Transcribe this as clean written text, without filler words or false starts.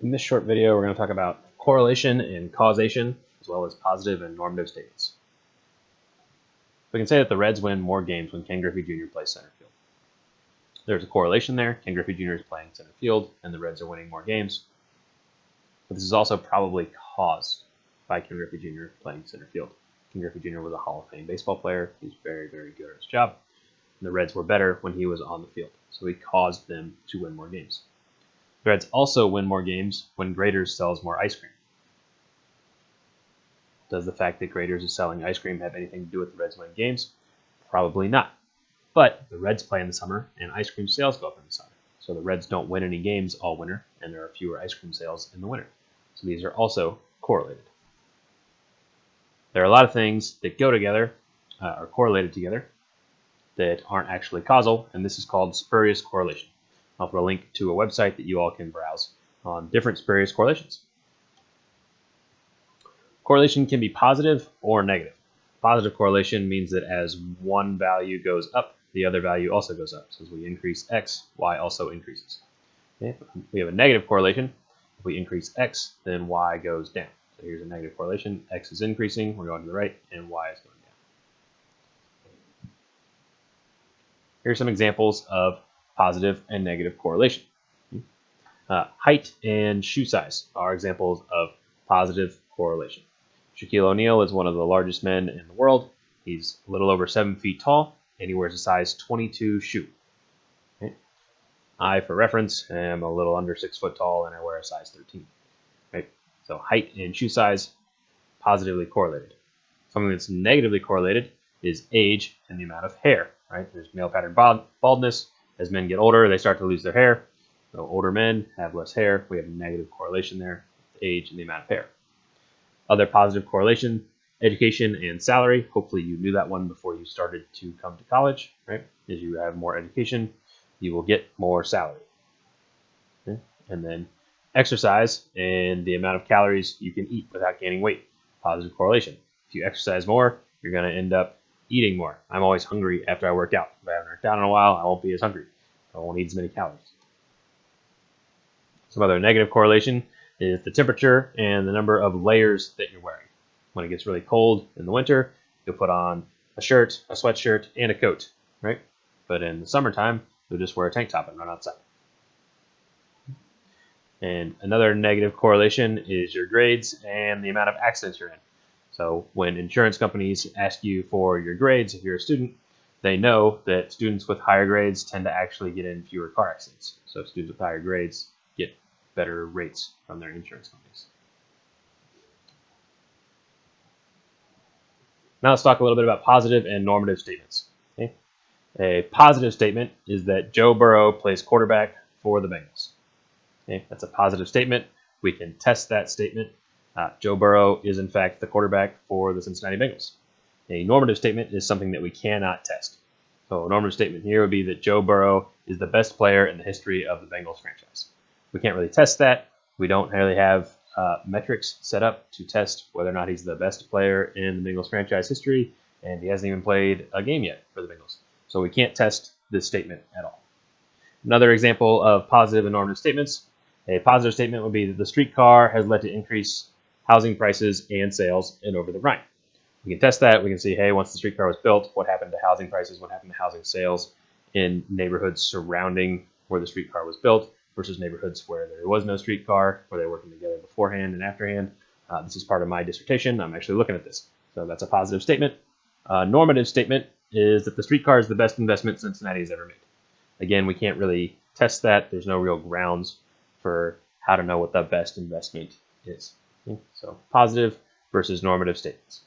In this short video, we're going to talk about correlation and causation, as well as positive and normative statements. We can say that the Reds win more games when Ken Griffey Jr. plays center field. There's a correlation there. Ken Griffey Jr. is playing center field, and the Reds are winning more games. But this is also probably caused by Ken Griffey Jr. playing center field. Ken Griffey Jr. was a Hall of Fame baseball player. He's very, very good at his job. And the Reds were better when he was on the field, so he caused them to win more games. The Reds also win more games when Graeter's sells more ice cream. Does the fact that Graeter's is selling ice cream have anything to do with the Reds winning games? Probably not. But the Reds play in the summer, and ice cream sales go up in the summer. So the Reds don't win any games all winter, and there are fewer ice cream sales in the winter. So these are also correlated. There are a lot of things that go together, are correlated together, that aren't actually causal, and this is called spurious correlation. I'll put a link to a website that you all can browse on different spurious correlations. Correlation can be positive or negative. Positive correlation means that as one value goes up, the other value also goes up. So as we increase x, y also increases. Okay? We have a negative correlation. If we increase x, then y goes down. So here's a negative correlation. X is increasing, we're going to the right, and y is going down. Here are some examples of positive and negative correlation. Height and shoe size are examples of positive correlation. Shaquille O'Neal is one of the largest men in the world. He's a little over 7 feet tall, and he wears a size 22 shoe. Okay. I, for reference, am a little under 6 foot tall, and I wear a size 13. Right? So height and shoe size, positively correlated. Something that's negatively correlated is age and the amount of hair. Right? There's male pattern baldness. As men get older, they start to lose their hair. So older men have less hair. We have a negative correlation there, age and the amount of hair. Other positive correlation, education and salary. Hopefully you knew that one before you started to come to college, right? As you have more education, you will get more salary. Okay? And then exercise and the amount of calories you can eat without gaining weight. Positive correlation. If you exercise more, you're going to end up eating more. I'm always hungry after I work out. If I haven't worked out in a while, I won't be as hungry. I won't eat as many calories. Some other negative correlation is the temperature and the number of layers that you're wearing. When it gets really cold in the winter, you'll put on a shirt, a sweatshirt, and a coat, right? But in the summertime, you'll just wear a tank top and run outside. And another negative correlation is your grades and the amount of accidents you're in. So when insurance companies ask you for your grades, if you're a student, they know that students with higher grades tend to actually get in fewer car accidents. So students with higher grades get better rates from their insurance companies. Now let's talk a little bit about positive and normative statements. Okay? A positive statement is that Joe Burrow plays quarterback for the Bengals. Okay? That's a positive statement. We can test that statement. Joe Burrow is in fact the quarterback for the Cincinnati Bengals. A normative statement is something that we cannot test. So a normative statement here would be that Joe Burrow is the best player in the history of the Bengals franchise. We can't really test that. We don't really have metrics set up to test whether or not he's the best player in the Bengals franchise history, and he hasn't even played a game yet for the Bengals. So we can't test this statement at all. Another example of positive and normative statements, a positive statement would be that the streetcar has led to increased housing prices and sales in Over the Rhine. We can test that. We can see, hey, once the streetcar was built, what happened to housing prices, what happened to housing sales in neighborhoods surrounding where the streetcar was built versus neighborhoods where there was no streetcar, where they were working together beforehand and afterhand. This is part of my dissertation. I'm actually looking at this. So that's a positive statement. Normative statement is that the streetcar is the best investment Cincinnati has ever made. Again, we can't really test that. There's no real grounds for how to know what the best investment is. Okay? So positive versus normative statements.